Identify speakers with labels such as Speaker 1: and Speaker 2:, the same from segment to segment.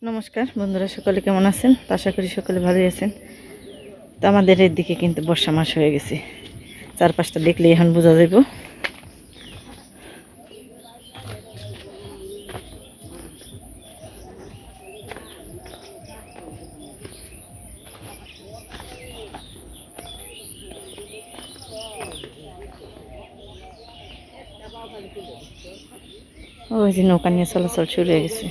Speaker 1: নমস্কার বন্ধুরা, সকলে কেমন আছেন? আশা করি সকলে ভালোই আছেন। তো আমাদের এর দিকে কিন্তু বর্ষা মাস হয়ে গেছে, চারপাশটা দেখলে এখন বোঝা যাইব। ওই যে নৌকা নিয়ে চলাচল শুরু হয়ে গেছে।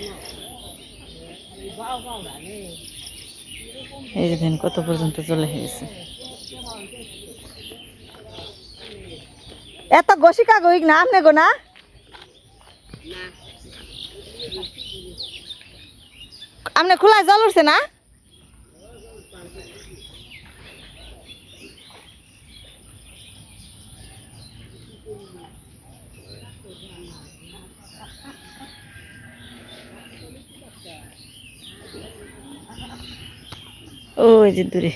Speaker 1: এই যে দিন কত পর্যন্ত চলে গেছে। এত গসি কাগজ না আমনে গো না আমনে খোলায় জল উঠছে না? ওই যে দূরে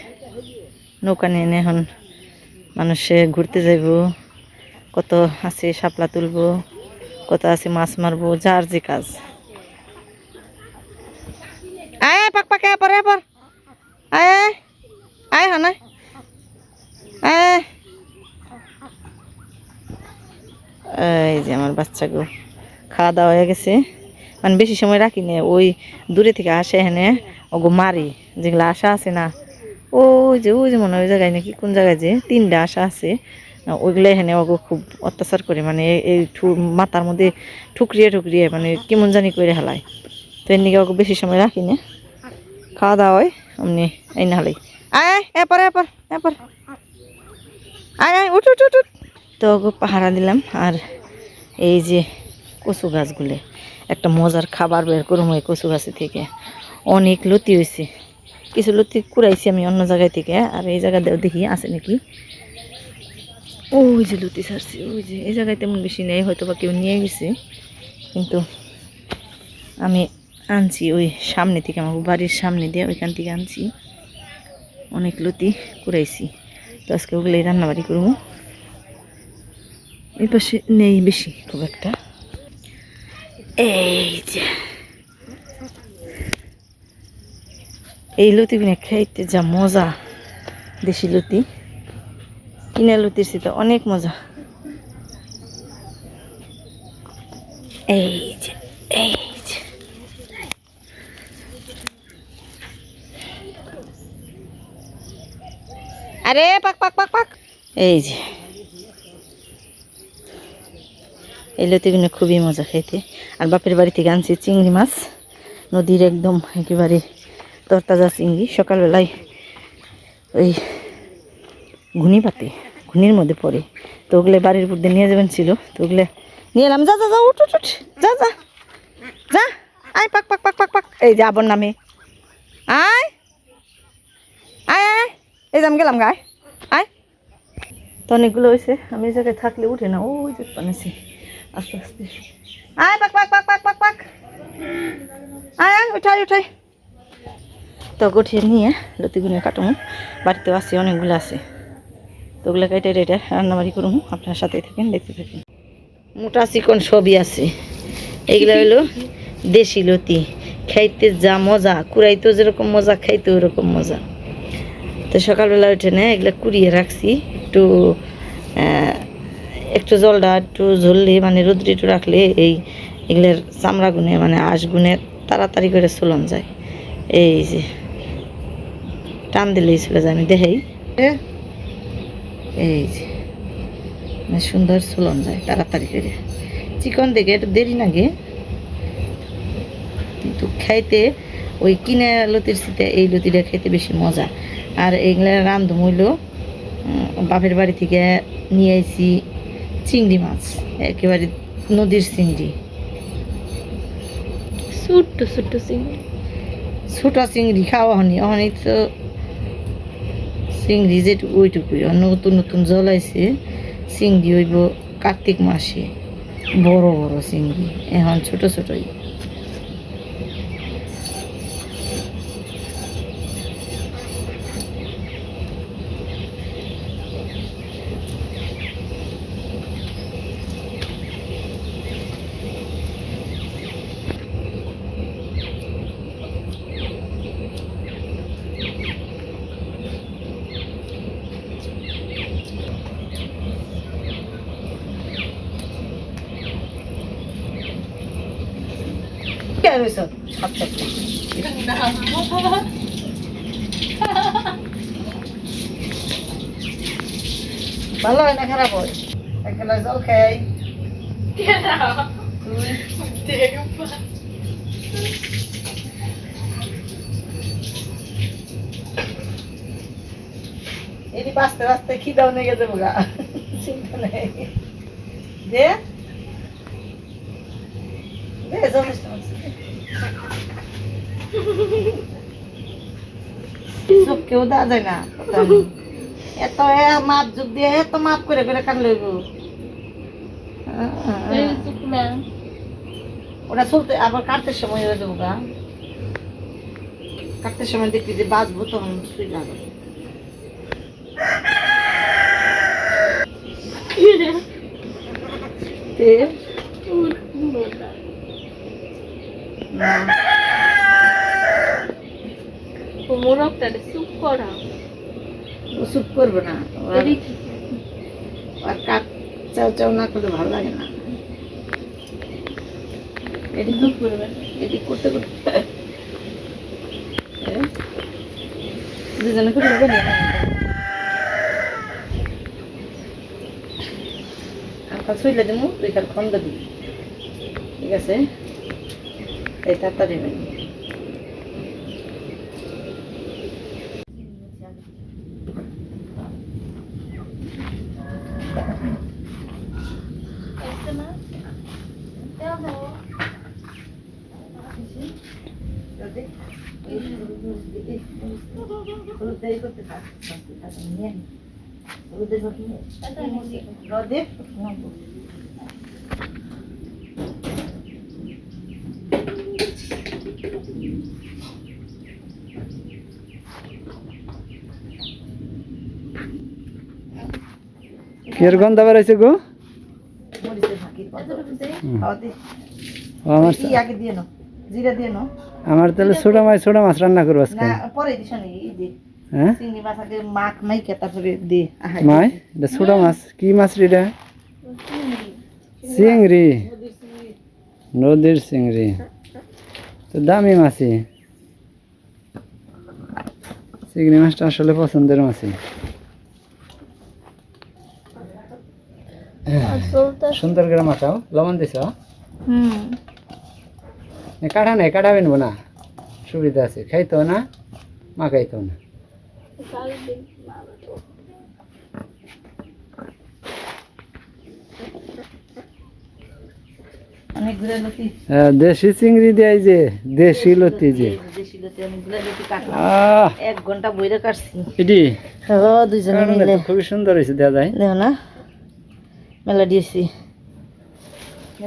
Speaker 1: নৌকা নিয়ে এখন মানুষে ঘুরতে যাইব। কত আছে শাপলা তুলবো, কত আছে মাছ মারবো, যার যে কাজ। আয় পাক পাকে পরে পর আয় আয় হ্যাঁ আয়। এই যে আমার বাচ্চাগো খাওয়া দাওয়া হয়ে গেছে, মানে বেশি সময় রাখি না। ওই দূরে থেকে আসে এখানে ওগো মারি, যেগুলো আশা আছে না, ওই যে মনে হয় ওই জায়গায় নাকি কোন জায়গায় যে 3টা আশা আছে, ওইগুলো এখানে ওগো খুব অত্যাচার করে, মানে এই মাথার মধ্যে ঠুকরিয়ে ঠুকরিয়ে মানে কেমন জানি করে হেলায়। তো এর নিকে ওকে বেশি সময় রাখি না, খাওয়া দাওয়া হয় অমনি এই না হলেই। আয় এরপর এরপর এরপর আয় আয় উঠ উঠ উঠ উঠ। তো ওকে পাহারা দিলাম। আর এই যে কচু গাছগুলো একটা মজার খাবার বের করুম ওই কচু গাছে থেকে। অনেক লতি হয়েছে, কিছু লতি কুড়াইছি আমি অন্য জায়গায় থেকে, আর এই জায়গাতেও দেখি আছে নাকি। ওই যে লতি ছাড়ছি, ওই যে এই জায়গায় তেমন বেশি নেই, হয়তো বা কেউ নিয়ে গেছে, কিন্তু আমি আনছি ওই সামনে থেকে, আমার বাড়ির সামনে দিয়ে ওইখান থেকে আনছি। অনেক লতি কুড়াইছি, তো আজকে ওগুলোই রান্নাবাড়ি করবো। এই পাশে নেই বেশি খুব একটা। এই যে এই লতিগুলো খাইতে যা মজা, দেশি লতি কিনা লতির সেটা অনেক মজা। এই যে এই যে আরে পাক পাক পাক পাক। এই যে এই লতিগুলো খুবই মজা খাইতে। আর বাপের বাড়ি থেকে আনছি চিংড়ি মাছ, নদীর একদম একেবারে তরতাজা চিংড়ি। সকালবেলায় ওই ঘুনি পাতে, ঘুনির মধ্যে পড়ে, তো ওগুলো বাড়ির উপর দিয়ে নিয়ে যাবেন ছিল, তো ওগুলো নিয়ে এলাম। যা যা যা উঠ উঠ উঠ, যা যা যা আয় পাক পাক পাক পাক পাক। এই যে আবার নামে আয় আয় আয়। এই যে আমি গেলাম গায়ে আয়। তো অনেকগুলো হয়েছে, আমি এই জায়গায় থাকলে উঠে না, ওই যে বানাইছি আস্তে আস্তে। আয় পাক পাক পাক পাক পাক পাক আয় আয় উঠাই উঠাই। তো গঠিয়ে নিয়ে লতিগুলো কাটুন, বাড়িতেও আছে অনেকগুলো আছে, তো ওগুলো কেটে রেটে রান্নাবাড়ি করুন। আপনার সাথে থাকেন, দেখতে থাকেন। মোটা চিকন সবই আছে। এইগুলো হলো দেশি লতি, খাইতে যা মজা, কুড়াইতেও যেরকম মজা, খাইতে ওরকম মজা। তো সকালবেলা উঠে না এগুলো কুড়িয়ে রাখছি, একটু একটু জলটা একটু ঝরলে, মানে রোদ্রে একটু রাখলে এগুলোর চামড়া গুনে, মানে আঁশ গুনে তাড়াতাড়ি করে চলন যায়। এই যে টান দিলেই চলে যায়, আমি দেখাই। এই যে সুন্দর চলন যায় তাড়াতাড়ি করে। চিকন দেখে একটু দেরি লাগে, কিন্তু খাইতে ওই কিনে লতির সাথে এই লতিটা খাইতে বেশি মজা। আর এইগুলা রান্ধ মইল বাপের বাড়ি থেকে নিয়ে আইছি চিংড়ি মাছ, একেবারে নদীর চিংড়ি, ছোট্ট ছোট্ট চিংড়ি। ছোট চিংড়ি খাওয়া হয়নি, অহনি তো চিংড়ি যেটুকু ওইটুকুই। নতুন নতুন জলাইছে চিংড়ি হইব কার্তিক মাসে, বড় বড় চিংড়ি, এখন ছোট ছোটই। খাই রইছ ভালো হয় না খারাপ হয় এক গ্লাস জল খাই এটি বাঁচতে বাঁচতে খিদাও নিয়ে গেছে বোগা চিন্তা নেই দে দে যথেষ্ট সব কেউ দেওয়া যায় না এত মাপ যুগ দিয়ে এত মাপ করে করে কাটলে ওটা চলতে আবার কাটতে সময় হয়ে যাবো গা কাটতে সময় দেখবি যে বাঁচবো তখন সুই লাগবে সুপ করবো না আর কাট চাও চাও না করলে ভালো লাগে না এটি এটি করতে করতে দুজনে করে নেবো আঁকা ছুইলে দেবো দুই কাল খন্দ দিই ঠিক আছে এই তাড়াতাড়ি নেই
Speaker 2: কির গন্ধ বেরোইছে গো আমার তাহলে ছোট মাছ রান্না করবো আজকে হ্যাঁ মাই এটা ছোট মাছ কি মাছ রে এটা চিংড়ি নদীর চিংড়ি তো দামি মাছই চিংড়ি মাছটা আসলে পছন্দের মাছই সুন্দর করে মাখাও লবণ দিছ কাটা নাই কাটাবেন না সুবিধা আছে খাইতো না মাখাইতো না দেশি চিংড়ি দেয় যে দেশি লতি যে
Speaker 1: 1 ঘন্টা বইরে কাটছি
Speaker 2: এটি
Speaker 1: দুইজনে মিলে
Speaker 2: খুবই সুন্দর হয়েছে দেখা যায়
Speaker 1: দেখো না মেলা দিয়েছি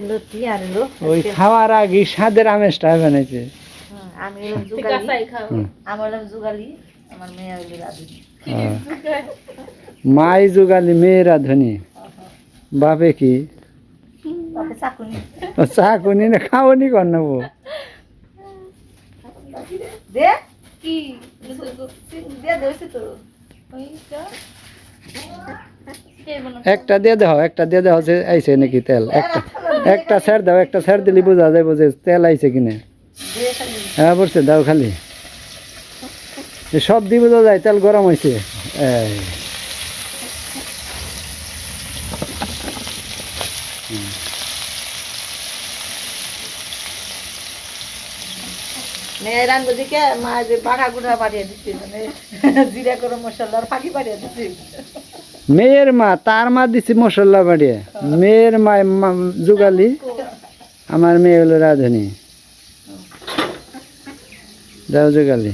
Speaker 1: লতি আর
Speaker 2: ওই খাওয়ার আগে স্বাদের আমেজটা বানাইছে
Speaker 1: আমি জুগালি আমার নাম জুগালি আমার মেয়ে হলো রাধুনি
Speaker 2: মাই জুগালি মেয়ে রাধুনি বাপে কি
Speaker 1: বাপে চাকুনি
Speaker 2: চাকুনি না খাওনি কর নেবো
Speaker 1: দে কি দে দেইছে তো
Speaker 2: একটা দিয়ে দাও যে আইছে নাকি তেল একটা ছেড় দিলি বোঝা যাবে যে তেল আইছে কিনে হ্যাঁ বলছে দাও খালি সব দিয়ে বোঝা যায় তেল গরম হয়েছে
Speaker 1: রান্না দিকে মা যে বাঘা গুড়া বাড়িয়ে দিচ্ছে মানে জিরা গরম মশলার ফাঁকি বাড়িয়ে দিচ্ছে
Speaker 2: মেয়ের মা তার মা দিছি মশলা বাড়িয়ে মেয়ের মা জুগালি আমার মেয়ে হলো রাধুনি দাও জুগালি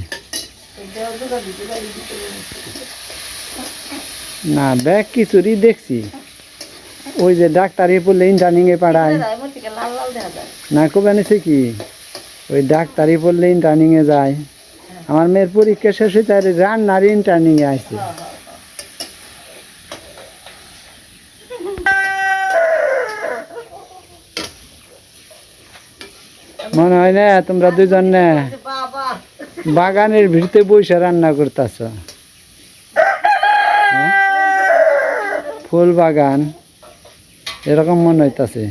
Speaker 2: না ব্যাগ কিছুরই দেখছি ওই যে ডাক্তারি পড়লে ইন্টার্নিং এ পাঠায় না কবে আনিছে কি ওই ডাক্তারি পড়লে ইন্টার্নিং এ যায় আমার মেয়ের পরীক্ষা শেষ হয়ে তার রান্নার ইন্টার্নিং এ আসছে মনে হয় না তোমরা দুজন না বাগানের ভিড়তে বসে রান্না করতেছ ফুল বাগান এরকম মনে হইতাছে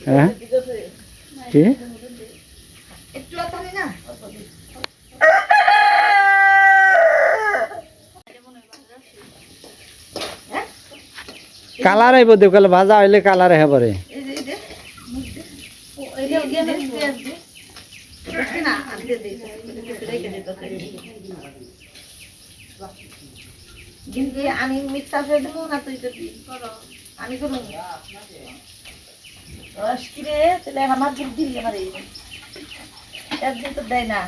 Speaker 2: হ্যাঁ কি
Speaker 1: একটু আতালি না
Speaker 2: কালার আইব দেব কালে ভাজা হইলে কালার হে পরে
Speaker 1: এই যে এই যে পেঁয়াজ দে দেখি না আর দিয়ে দে রেখে দে তরকারি কিন্তু আমি মিক্সার করে দেবো না তুই তো করো আমি করবো কিরে তাহলে আমার দুধ দিলি আমার একদিন তো দেয় না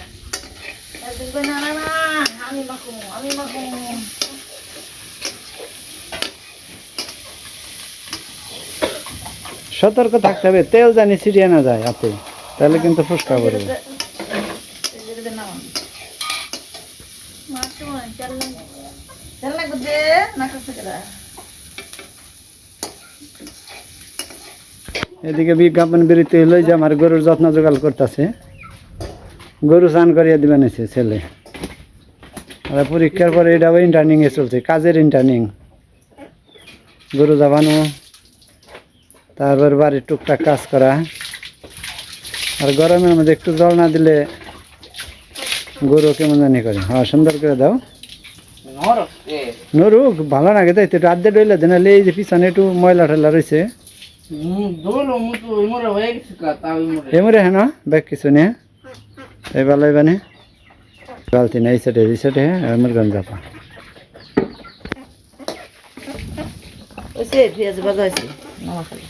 Speaker 1: একদিন করে না না না আমি মাখো
Speaker 2: সতর্ক থাকতে হবে তেল জানি ছিটিয়ে না যায় হাতে তাহলে কিন্তু ফুসকা পড়বে
Speaker 1: তেল লাগবে দে না করতে গেলা
Speaker 2: এদিকে বিজ্ঞাপন বিরতি হলো যে আমার গরুর যত্ন জোগাড় করতেছে গরু স্নান করিয়ে দিবেন এসে ছেলে আর পরীক্ষার পরে এটা ইন্টার্নিং এ চলছে কাজের ইন্টার্নিং গরু যাবানো তারপর বাড়ির টুকটাক কাজ করা আর গরমের মধ্যে একটু জল না দিলে গরু কেমন জানি করে হ্যাঁ সুন্দর করে দাও নরুক ভালো লাগে তাই তো একটু আর্ধেক ডইলে দেন এই যে পিছনে একটু ময়লা ঠেলা রয়েছে এমরে হ্যাঁ না ব্যাগ কিছু নিয়ে এই ভালো এবানে বালতি না এই সাইডে হ্যাঁ আমার গান যাপা
Speaker 1: ওইসে পেঁয়াজ ভাজা হয়েছে নামা খালি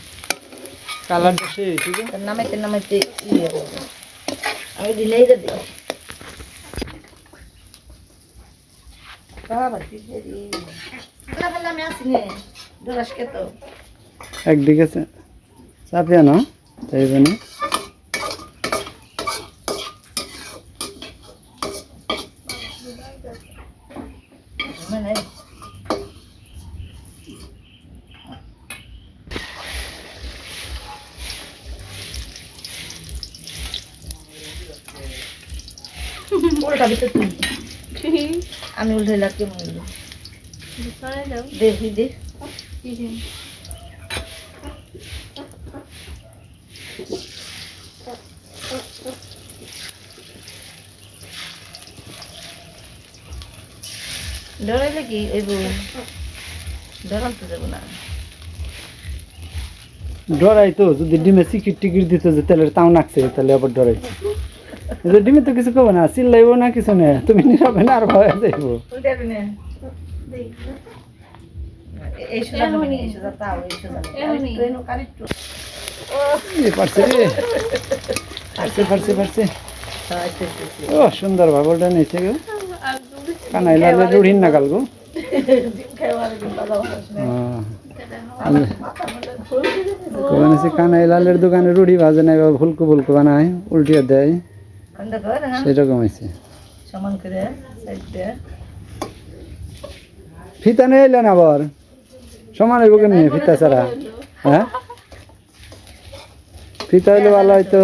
Speaker 2: কালার
Speaker 1: নামাইতে আমি দিলেই দিই আমি আসিনি দোরাস কে তো
Speaker 2: একদিকে চাপিয়া না তাই মানে
Speaker 1: মানে উল্টা দিতে তুই আমি উল্টে লাগতে মনে দেখি দেখ ডরাইলে কি ওই ডরাতে যাবো না
Speaker 2: ডরাই তো যদি ডিমে সিকিট টিকিট দিত যে তেলের তাও নাকছে তাহলে আবার ডরাইছে ডিমে তো কিছু কবে না চিল্লাইব না কিছু নেই তুমি নিরাবে না আর ভয় যাইব পারছে রে পারছে ও সুন্দর ভাবলটা নিয়েছে গো কানাই লালে রুড়িন না কাল গো কানাই লালের দোকানে রুড়ি ভাজে নাই বা ফুলকো ফুলকো বানায় উল্টিয়ে দেয় সেরকম হয়েছে ফিতা নিয়ে এলেন আবার সমান হইব কেমনি ফিতা ছাড়া হ্যাঁ ফিতা হইলে ভালো হয়তো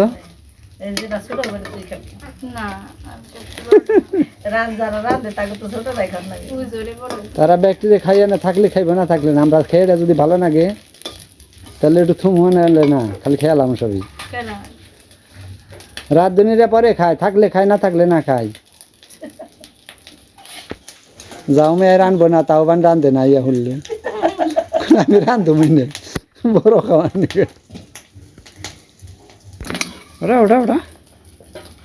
Speaker 2: তারা ব্যক্তিদের খাইয়ে না থাকলে খাইবে না থাকলে না আমরা খেয়ে যদি ভালো লাগে তাহলে একটু থুম হলে না খালি খেয়ালাম সবই রাত দিনের পরে খায় থাকলে খায় না থাকলে না খায় যাও মেয়ে রানবো না তাও বান রান্ধে না ইয়া হলে আমি রান্ধো মিনে বড় খাওয়ার নিয়ে ওটা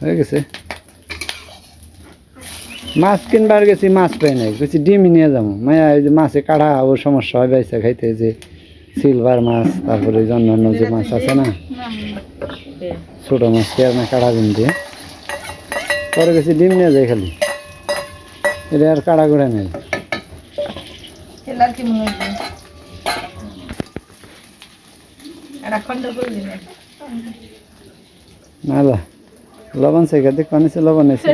Speaker 2: হয়ে গেছে মাছ কিনবার গেছি মাছ পাই নাই কিছু ডিম নিয়ে যাবো মায়া ওই যে মাছে কাড়া ও সমস্যা হয় বাইসা খাইতে যে সিলভার মাছ তারপরে অন্যান্য যে মাছ আছে না ছোটো মাছ কে না কাড়া ডিম দিয়ে পরে গেছি ডিম নিয়ে যাই খালি এটা আর কাড়া করে নেই না লবণ শেখা দেখ পানি লবণ এসে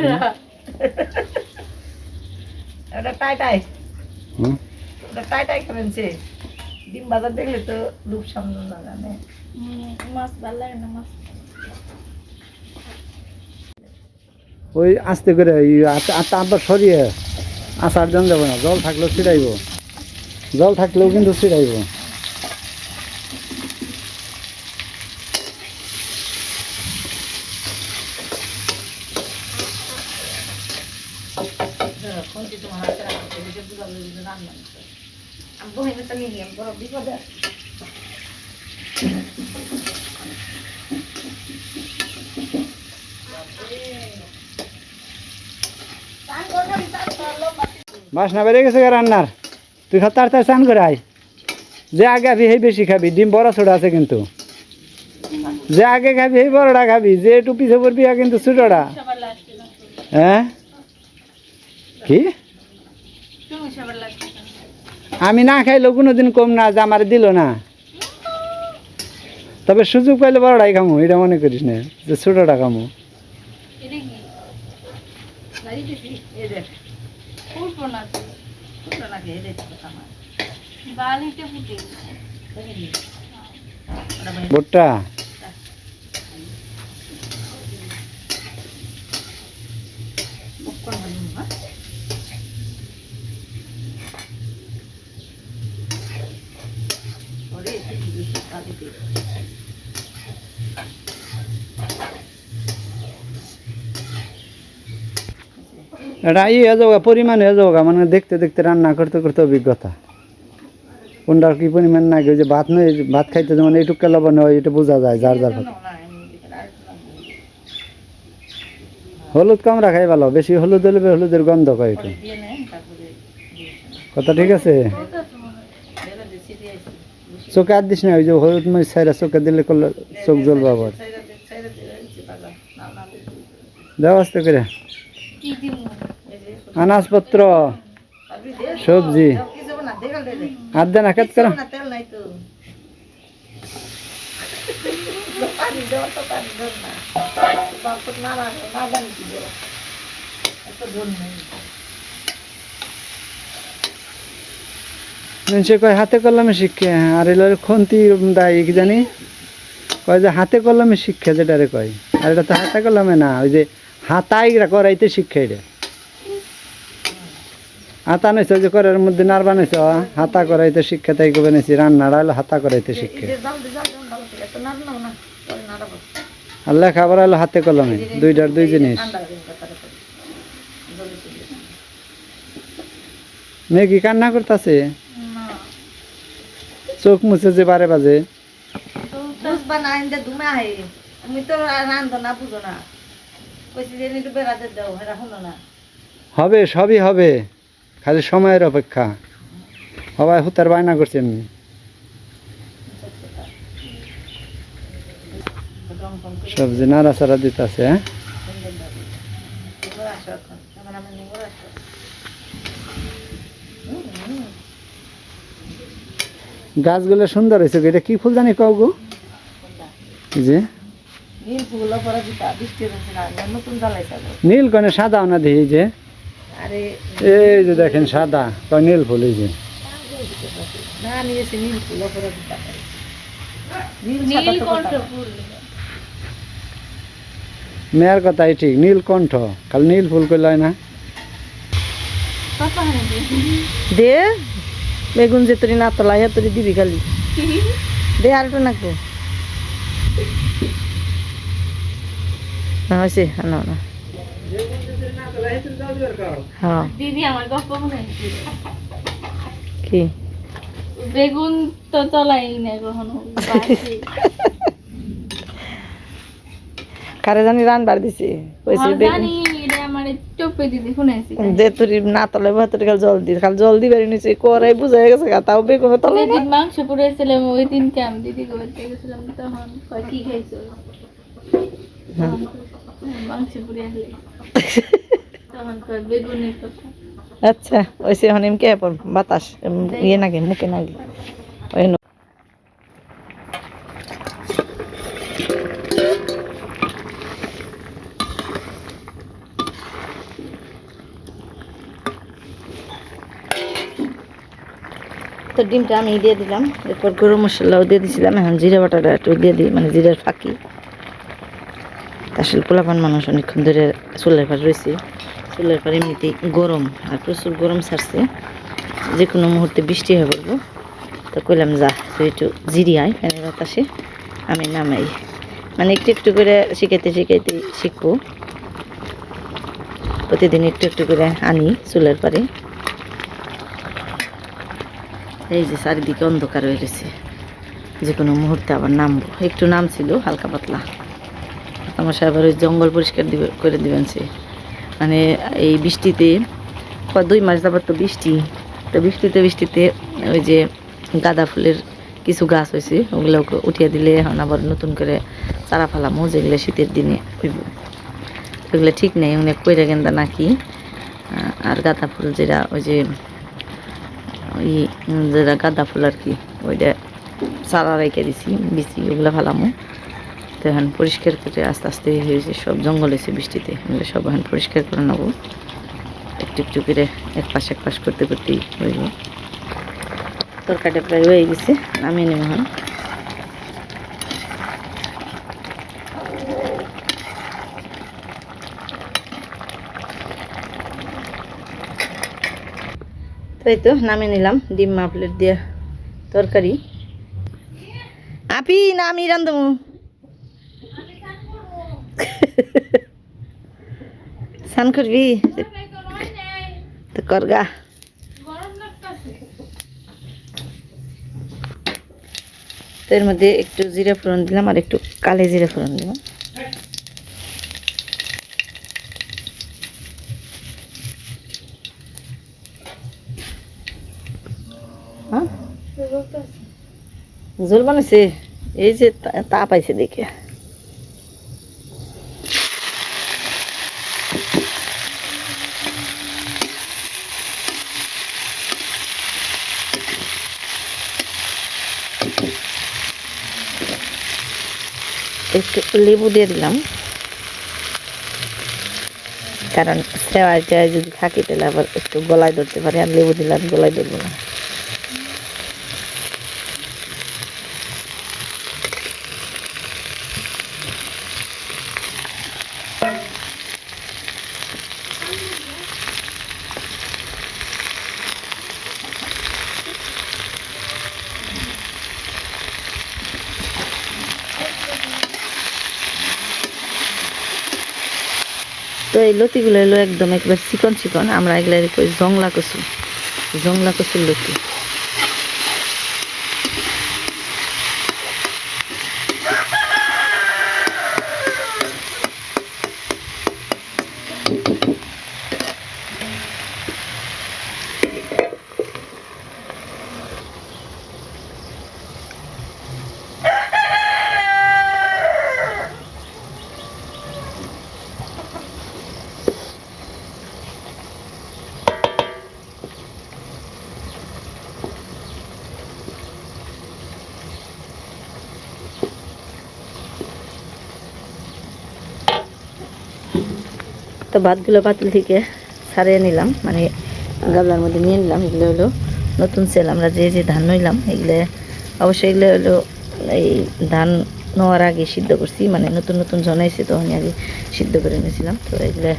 Speaker 1: ডিম বাজার দেখলে তো লোক সামনে না জানে মাছ ভালো লাগে না মাছ
Speaker 2: ওই আস্তে করে আবার সরিয়ে আসার জন যাবো না জল থাকলেও ছিটাইব জল থাকলেও কিন্তু ছিটাইব বাসনা বেড়ে গেছে গা রান্নার, তুই তাড়াতাড়ি চান করে আয়। যে আগে খাবি সেই বেশি খাবি, ডিম বড় ছোট আছে কিন্তু। যে আগে খাবি সেই বড়টা খাবি, যে একটু পিছিয়ে পড়বি কিন্তু ছোটটা। হ্যাঁ কি আমি না খাইলেও কোনোদিন কম না, যে আমার দিল না। তবে সুযোগ পাইলে বড়টাই খামো, এটা মনে করিস না যে ছোটটা খামো। ভুট্টা এটা হয়ে যাওয়া পরিমাণ হয়ে যাওয়া, মানে দেখতে দেখতে রান্না করতে করতে অভিজ্ঞতা। কোনটার কি পরিমাণ না, ওই যে ভাত নয়, ভাত খাইতে যেমন এইটুকু লবণ হয়, এটা বোঝা যায় যার যার ভাত। হলুদ কম রাখাই ভালো, বেশি হলুদ হলে হলুদের গন্ধ কয় একটু। কথা ঠিক আছে। চোখে আর দিস না, ওই যে হলুদ মরিচ ছাইরা চোখে দিলে করলে চোখ জ্বলবে আবার। দেওয়া আস্তে করে আনাজপত্র সবজি আর দেন আকাত করা। সে কয় হাতে কলমে শিক্ষা, আর এলো খন্তি দায় কি জানি কয় যে হাতে কলমে শিক্ষা, যেটারে কয়। আর এটা তো হাতে কলমে না, ওই যে হাতাই করাইতে শিক্ষা। এটা হাতা নেছ যে করার মধ্যে নার বানাইছ, হাতা করাইতে শিক্ষা, তাই বানাইছি। রান্নাটা হলো হাতা করাইতে শিক্ষা, আর লেখাপড়া হলো হাতে কলমে, দুইটার দুই জিনিস। মেয়ে কি কান্না করতেছে? চোখ মুছে যে বারে বাজে। হবে, সবই হবে, খালি সময়ের অপেক্ষা। সবাই হুতার বায়না করছে এমনি। সবজি নাড়াচাড়া দিতেছে। হ্যাঁ গাছগুলো সুন্দর হয়েছে। এটা কি ফুল জানি কও গো? যে নীল কনে সাদা না দেখি, যে এই যে দেখেন সাদা কয় নীল ফুল। এই যে মেয়ের কথাই ঠিক, নীলকণ্ঠ। খালি নীল ফুল করলে হয় না।
Speaker 1: দে বেগুন যে তোর না তোলা তোর দিবি খালি দে, আর একটু নাকবো না হয়েছে না না। হ্যাঁ
Speaker 3: দিদি আমার গল্প মনে
Speaker 1: কি
Speaker 3: বেগুন তো চলাই না কখনো।
Speaker 1: কারে জানি রানবার দিছে, কইছে
Speaker 3: জানি এটা আমার চোপে দিদি শুনেছি
Speaker 1: দে তোর না তলে ভাতরে খালি জল দি, খালি জল দিবারই নিছে করে বুঝা গেছে, তাও বেগুন তলে না।
Speaker 3: মাংস পুড়েছিলাম ওই দিনকে, আমি দিদি করতে গেছিলাম, তখন কয় কি খাইছো, মাংস পুড়ে আসলে তখন কয় বেগুনের কথা।
Speaker 1: আচ্ছা ওইসে এখন এমকে বাতাস ইয়ে নাকি মুখে নাকি ওই তো ডিমটা আমি দিয়ে দিলাম, এরপর গরম মশলাও দিয়ে দিয়েছিলাম। এখন জিরা বাটাটা একটু দিয়ে দিই, মানে জিরার ফাঁকি। আসলে পোলাপান মানুষ অনেকক্ষণ ধরে চুলের পার রয়েছে, চুলের পার এমনিতেই গরম, আর প্রচুর গরম ছাড়ছে, যে কোনো মুহূর্তে বৃষ্টি হয়ে পড়বো। তো কইলাম যা তুই একটু জিরি আয় ফ্যানের বাতাসে, আমি নামাই, মানে একটু একটু করে শিখাইতে শিখাইতে শিখবো। প্রতিদিন একটু একটু করে আনি চুলের পারে। এই যে চারিদিকে অন্ধকার হয়ে গেছে, যে কোনো মুহূর্তে আবার নামবো। একটু নামছিল হালকা পাতলা, আমার সাহেব ওই জঙ্গল পরিষ্কার করে দিবেন সে। মানে এই বৃষ্টিতে 2 মাস যাবার তো বৃষ্টি, তো বৃষ্টিতে ওই যে গাঁদা ফুলের কিছু গাছ হয়েছে, ওগুলো উঠিয়ে দিলে এখন আবার নতুন করে চারা ফালামো, যেগুলো শীতের দিনে হইব। ওগুলো ঠিক নেই, অনেক কইরা গেন্দা নাকি। আর গাঁদা ফুল যেটা ওই যে ওই যেটা গাঁদা ফুল আর কি, ওইটা চারা রেখে দিছি বিচি, ওগুলো ফালামো। তো এখন পরিষ্কার করে আস্তে আস্তে হয়েছে, সব জঙ্গল হয়েছে বৃষ্টিতে, এগুলো সব এখন পরিষ্কার করে নেবো। একটু একটু করে এক পাশ করতে করতেই হইব। তরকারিটা প্রায় হয়ে গেছে, নামিয়ে নেব এখন। তো এই তো নামিয়ে নিলাম ডিম প্লেট দিয়ে তরকারি। আপি না আমি রান্ধবো। স্নান করবি তো করগা। তো এর মধ্যে একটু জিরা ফোড়ন দিলাম আর একটু কালো জিরা ফোড়ন দিলাম। হ্যাঁ ঝোল বানাইছে, এই যে তাপ আইছে দেখে। একটু লেবু দিয়ে দিলাম, কারণ সেওয়াইটা যদি থাকে তাহলে আবার একটু গলায় ধরতে পারে, আর লেবু দিলে আর গলায় ধরবো না। তো এই লতিগুলো এলো একদম একবার চিকন চিকন, আমরা এগুলো কই জংলা কচুর লতি। তো ভাতগুলো পাতিল থেকে ছাড়িয়ে নিলাম, মানে গাবলার মধ্যে নিয়ে নিলাম। এগুলো হলো নতুন সেল, আমরা যে যে ধান নইলাম এগুলো অবশ্যই এগুলো হলো এই ধান নেওয়ার আগে সিদ্ধ করছি, মানে নতুন নতুন জনাইছে তখন আগে সিদ্ধ করে নিয়েছিলাম। তো এগুলো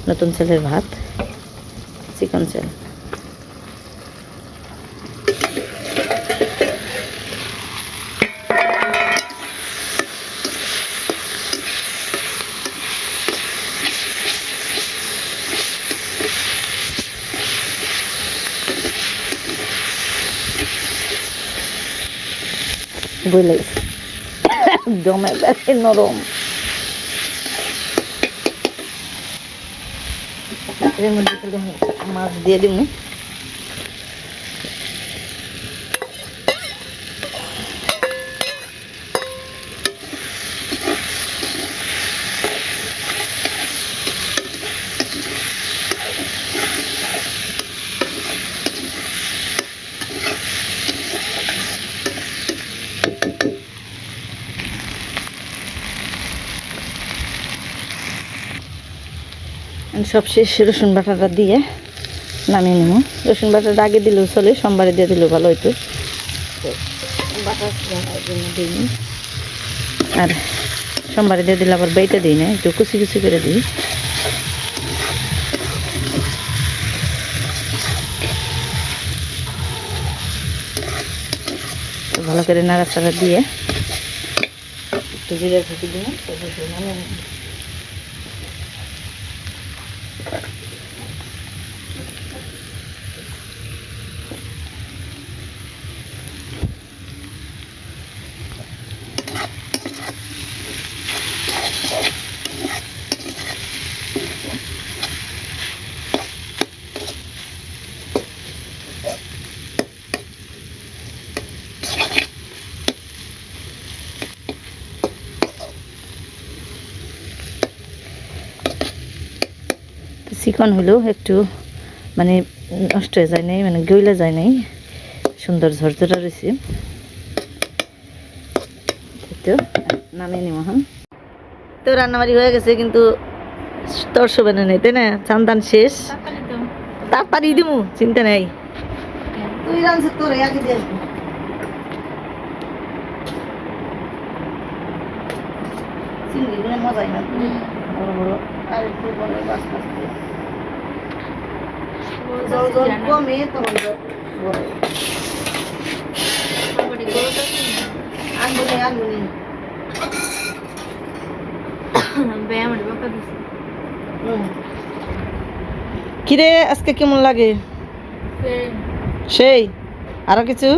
Speaker 1: নতুন সেলের ভাত, চিকন সেল। বলে একদম একেবারে নরম। এর মধ্যে মাছ দিয়ে দিব। সব শেষ রসুন বাটাটা দিয়ে নামিয়ে নেব। রসুন বাটাটা আগে দিলেও চলে, সোমবারে দিয়ে দিলেও ভালো হইতো। বাটা দিইনি, আর সোমবারে দিয়ে দিলে আবার বেটে দিই না, একটু কুচি কুচি করে দিই। ভালো করে নাড়াচাড়া দিয়ে একটু জিরে ঢুকি দিলাম। চিকন হইলেও একটু মানে নষ্ট হয়ে যায় নাই, মানে গইলা যায় নাই, সুন্দর ঝরঝরা রয়েছে। তো নামিয়ে নিব। হ্যাঁ, তো রান্নাবাড়ি হয়ে গেছে, কিন্তু তোর শোভনে নেই, তাই না? চান্দান শেষ,
Speaker 3: তাড়াতাড়ি তো
Speaker 1: তাড়াতাড়ি দিমু, চিন্তা নেই। তুই রান্না তোর আগে দিয়ে আসবো। চিংড়িগুলো মজাই না, বড় বড়, আর একটু বড় বাস বাস দিয়ে। জল জল কমে তখন বড় আনবো আনবো নি।
Speaker 3: ব্যায়াম বাবা দিছে
Speaker 1: কিরে আজকে কেমন লাগে? সেই আরো কিছু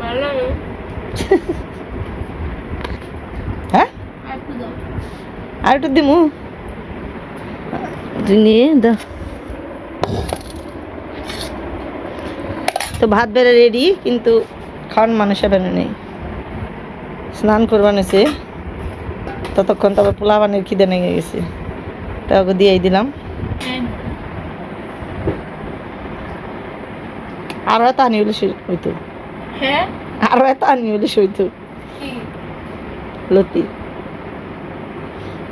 Speaker 3: ভালো লাগে।
Speaker 1: হ্যাঁ,
Speaker 3: আর একটু দাও।
Speaker 1: আর একটু দিমু, তুই নিয়ে দাও। তো ভাত বেড়ে রেডি, কিন্তু খাওয়ান মানুষের বেড়ে নেই। স্নান করবান এসে ততক্ষণ তবে পোলা বানের খিদে লেগে গেছে, তা ওকে দিয়েই দিলাম। আরো এত আনি হলে হইতো,
Speaker 3: হ্যাঁ
Speaker 1: আরো এত আনি হলে হইতো।
Speaker 3: কি
Speaker 1: লতি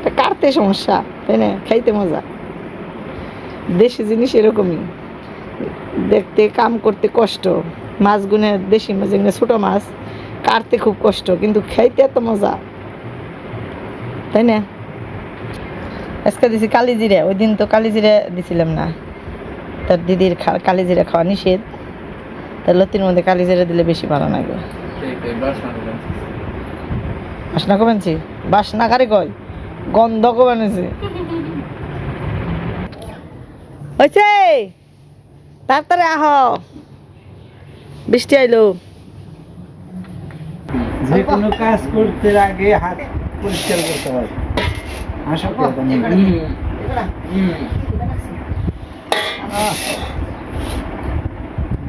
Speaker 1: তা কাটতে সমস্যা, তাই না? খাইতে মজা। দেশি জিনিস এরকমই, দেখতে কাম করতে কষ্ট। মাছগুনে দেশি মাছ, যেগুলো ছোটো মাছ, কাটতে খুব কষ্ট, কিন্তু খাইতে এত মজা, তাই না? আজকে দিছি কালি জিরে, ওই দিন তো কালি জিরে দিছিলাম না, তার দিদির কালি জিরে খাওয়া নিষেধ, তার লতির মধ্যে কালি জিরে দিলে বেশি ভালো লাগে। বাসনা কমেছি, বাসনা কারে কয়, গন্ধ কমেছে। হয়েছে, তাড়াতাড়ি আহ, বৃষ্টি আইলো।
Speaker 2: যে কোনো কাজ করতে আগে হাত পরিষ্কার করতে হয়। আসো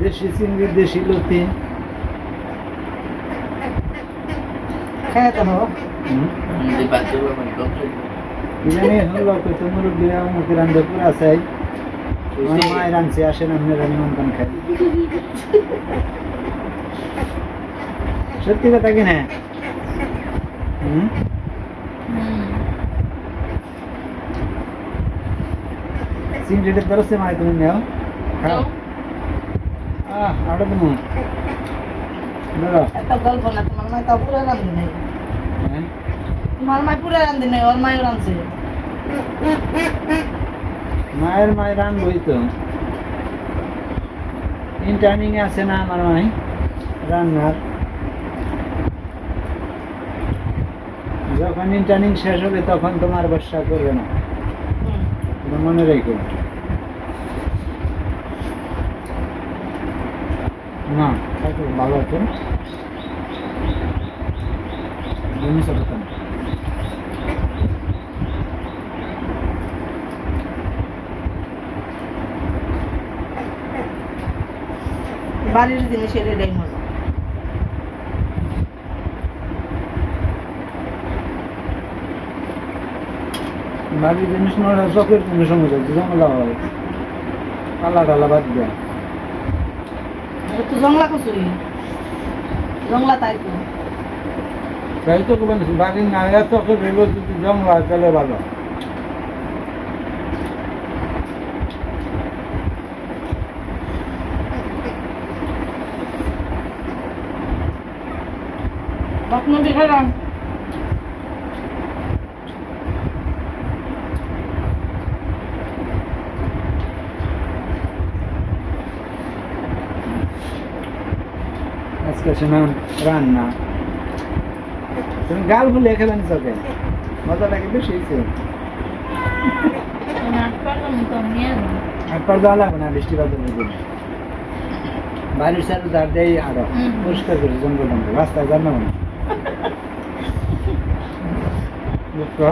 Speaker 2: দেশি চিংড়ি, দেশি লতি।
Speaker 1: হ্যাঁ তো
Speaker 2: জানি হলো তো মুরব্বীরা মুখে রান্ধে পুরা চাই, আমার মায়ের রাঁধছে, আসেন আপনারা নিমন্ত্রণ খাই। সত্যি কথা কি না? চিংড়িটা ধরছে মায়, তুমি নেও খাও। আটা তুমি
Speaker 1: একটা গল্প না, তোমার মায় তা পুরো রান্ধি নাই, তোমার মায় পুরো রান্ধি নাই, ওর মায় রাঁধছে।
Speaker 2: মায়ের রানবই তো, ইন্টার্নিং আছে না আমার মাই রান্নার। যখন ইন্টার্নিং শেষ হবে তখন তোমার বর্ষা করবে না, এটা মনে রেখো। না ভালো আছে, জিনিস আছে।
Speaker 1: বাড়ির জিনিসের এটাই মজা।
Speaker 2: বাড়ির জিনিস নয়, চকের জিনিস সমস্যা, জঙ্গলা হবে, কালা টালা বাদ দেয়।
Speaker 1: তো জংলা কচুরি, জংলা তাই তো
Speaker 2: তাই তো বাড়ির নারিয়া চকের রেলো যদি জঙ্গলা তাহলে ভালো।
Speaker 1: বাসমতি খেলাম।
Speaker 2: আজকে শুনাম রান্না, তুমি গাল ভুলে খেলেন চোখে, মজা লাগে বেশি হয়েছে। একবার যাওয়া লাগবে না, বৃষ্টি বাদল বাড়ির সাথে ধার দেয়, আরো পরিষ্কার করে জঙ্গল জঙ্গল রাস্তায় যান না মনে বুঝছো?